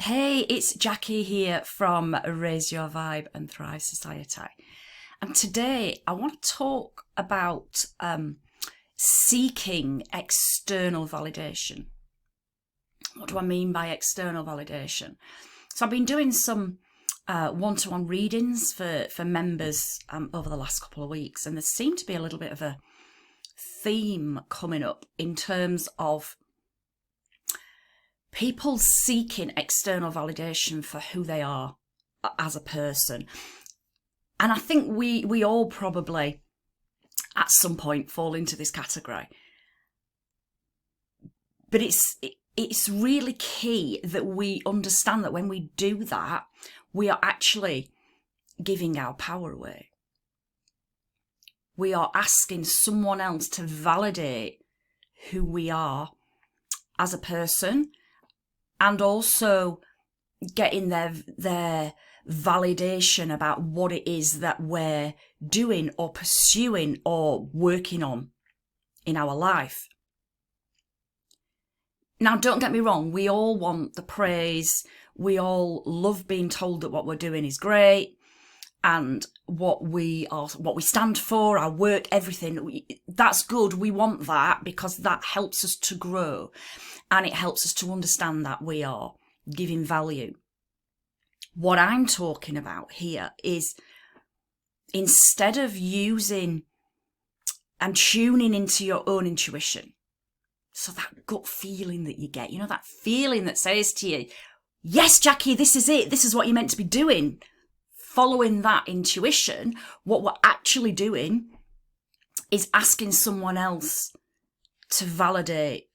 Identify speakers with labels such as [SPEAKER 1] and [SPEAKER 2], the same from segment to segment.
[SPEAKER 1] Hey, it's Jackie here from Raise Your Vibe and Thrive Society. And today I want to talk about seeking external validation. What do I mean by external validation? So I've been doing some one-to-one readings for members over the last couple of weeks, and there seemed to be a little bit of a theme coming up in terms of people seeking external validation for who they are as a person. And I think we all probably at some point fall into this category. But it's really key that we understand that when we do that, we are actually giving our power away. We are asking someone else to validate who we are as a person, and also getting their validation about what it is that we're doing or pursuing or working on in our life. Now, don't get me wrong, we all want the praise. We all love being told that what we're doing is great and what we stand for, our work, everything. That's good. We want that because that helps us to grow. And it helps us to understand that we are giving value. What I'm talking about here is, instead of using and tuning into your own intuition, so that gut feeling that you get, that feeling that says to you, yes, Jackie, this is it. This is what you're meant to be doing. Following that intuition, what we're actually doing is asking someone else to validate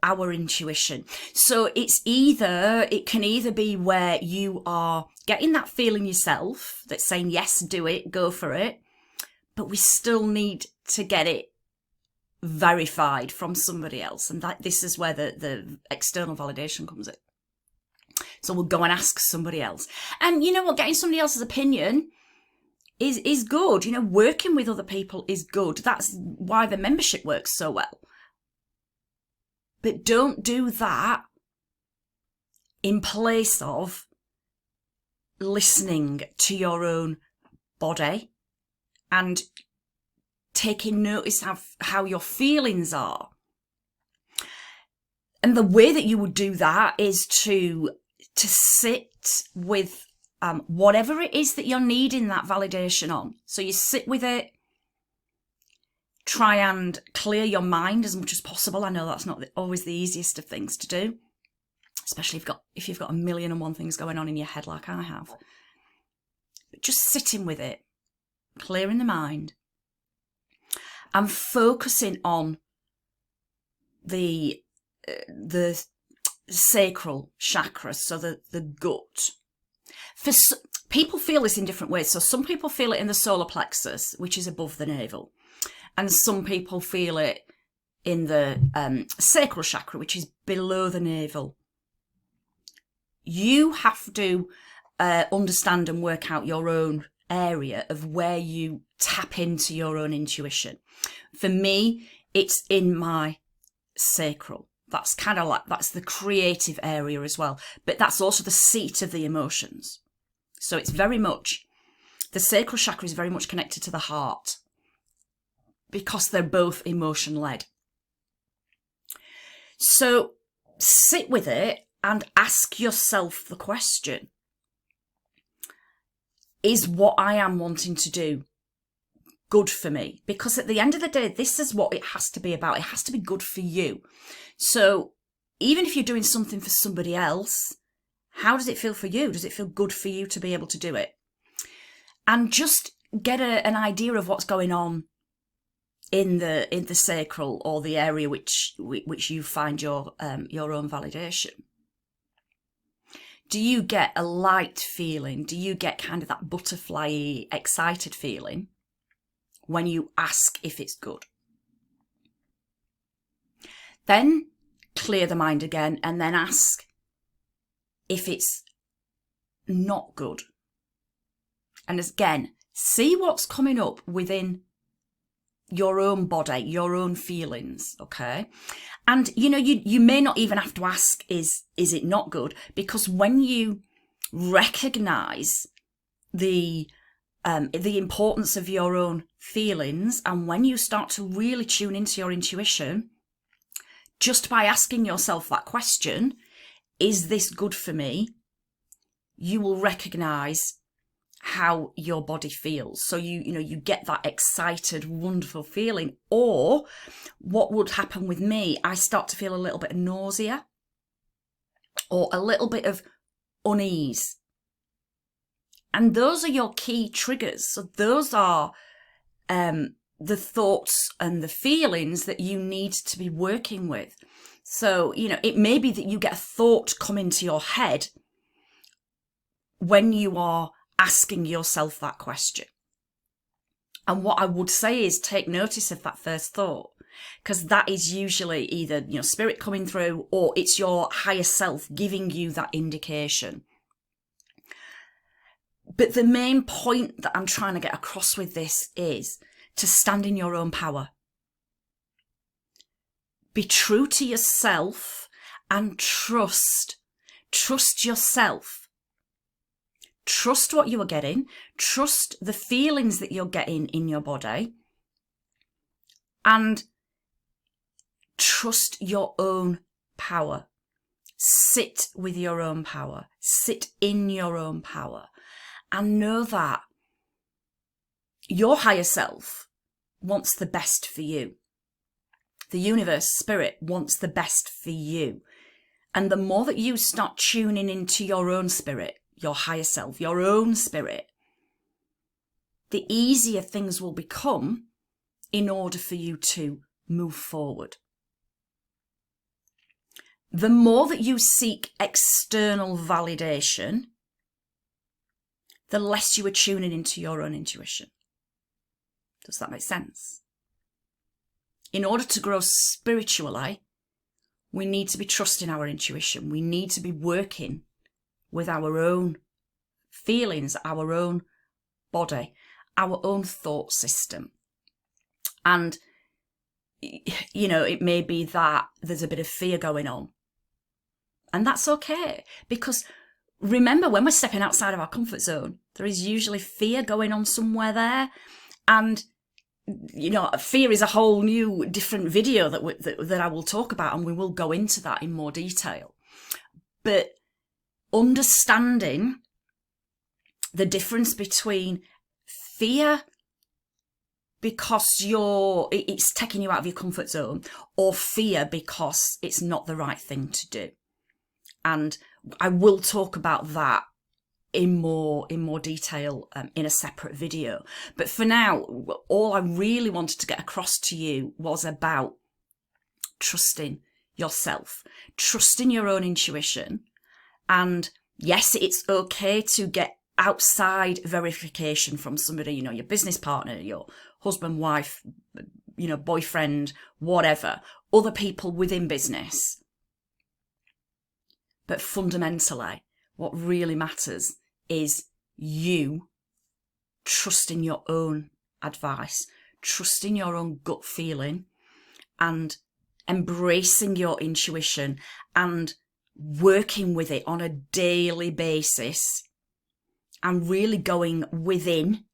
[SPEAKER 1] our intuition. So it can either be where you are getting that feeling yourself that's saying, yes, do it, go for it, but we still need to get it verified from somebody else. And this is where the external validation comes in. So we'll go and ask somebody else. And you know what? Getting somebody else's opinion is good. Working with other people is good. That's why the membership works so well. But don't do that in place of listening to your own body and taking notice of how your feelings are. And the way that you would do that is to sit with whatever it is that you're needing that validation on. So you sit with it. Try and clear your mind as much as possible. I know that's not always the easiest of things to do, especially if you've got a million and one things going on in your head like I have. But just sitting with it, clearing the mind, and focusing on the sacral chakra, so the gut. People feel this in different ways. So some people feel it in the solar plexus, which is above the navel. And some people feel it in the sacral chakra, which is below the navel. You have to understand and work out your own area of where you tap into your own intuition. For me, it's in my sacral. That's that's the creative area as well. But that's also the seat of the emotions. So it's very much, the sacral chakra is very much connected to the heart, because they're both emotion-led. So sit with it and ask yourself the question, is what I am wanting to do good for me? Because at the end of the day, this is what it has to be about. It has to be good for you. So even if you're doing something for somebody else, how does it feel for you? Does it feel good for you to be able to do it? And just get an idea of what's going on in the sacral, or the area which you find your own validation. Do you get a light feeling? Do you get kind of that butterfly excited feeling when you ask if it's good? Then clear the mind again and then ask if it's not good. And again, see what's coming up within your own body, your own feelings, okay? And, you know, you may not even have to ask, is it not good? Because when you recognize the importance of your own feelings, and when you start to really tune into your intuition, just by asking yourself that question, is this good for me? You will recognize how your body feels. So you get that excited, wonderful feeling. Or what would happen with me, I start to feel a little bit of nausea or a little bit of unease. And those are your key triggers. So those are the thoughts and the feelings that you need to be working with. So, you know, it may be that you get a thought come into your head when you are asking yourself that question. And what I would say is take notice of that first thought, because that is usually either, you know, spirit coming through, or it's your higher self giving you that indication. But the main point that I'm trying to get across with this is to stand in your own power. Be true to yourself and trust yourself. Trust what you are getting. Trust the feelings that you're getting in your body. And trust your own power. Sit with your own power. Sit in your own power. And know that your higher self wants the best for you. The universe, spirit, wants the best for you. And the more that you start tuning into your own spirit, your higher self, your own spirit, the easier things will become in order for you to move forward. The more that you seek external validation, the less you are tuning into your own intuition. Does that make sense? In order to grow spiritually, we need to be trusting our intuition. We need to be working with our own feelings, our own body, our own thought system. And, you know, it may be that there's a bit of fear going on. And that's okay, because remember, when we're stepping outside of our comfort zone, there is usually fear going on somewhere there. And, you know, fear is a whole new different video that I will talk about, and we will go into that in more detail. But understanding the difference between fear because it's taking you out of your comfort zone, or fear because it's not the right thing to do. And I will talk about that in more detail in a separate video. But for now, all I really wanted to get across to you was about trusting yourself, trusting your own intuition. And yes, it's okay to get outside verification from somebody, you know, your business partner, your husband, wife, you know, boyfriend, whatever, other people within business. But fundamentally, what really matters is you trusting your own advice, trusting your own gut feeling, and embracing your intuition and working with it on a daily basis, and really going within,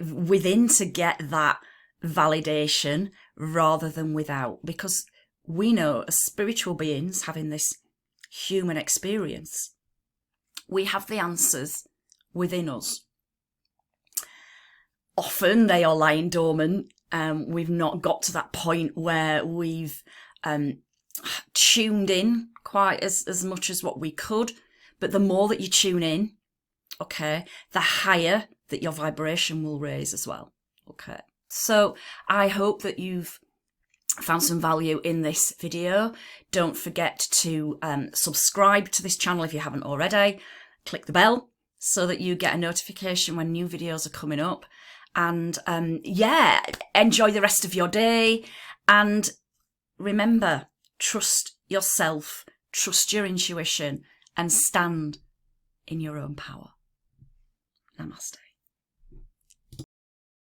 [SPEAKER 1] within to get that validation rather than without. Because we know, as spiritual beings having this human experience, we have the answers within us. Often they are lying dormant. We've not got to that point where we've tuned in quite as much as what we could. But the more that you tune in, the higher that your vibration will raise as well. So I hope that you've found some value in this video. Don't forget to subscribe to this channel if you haven't already. Click the bell so that you get a notification when new videos are coming up. And enjoy the rest of your day. And remember, trust yourself, trust your intuition, and stand in your own power. Namaste.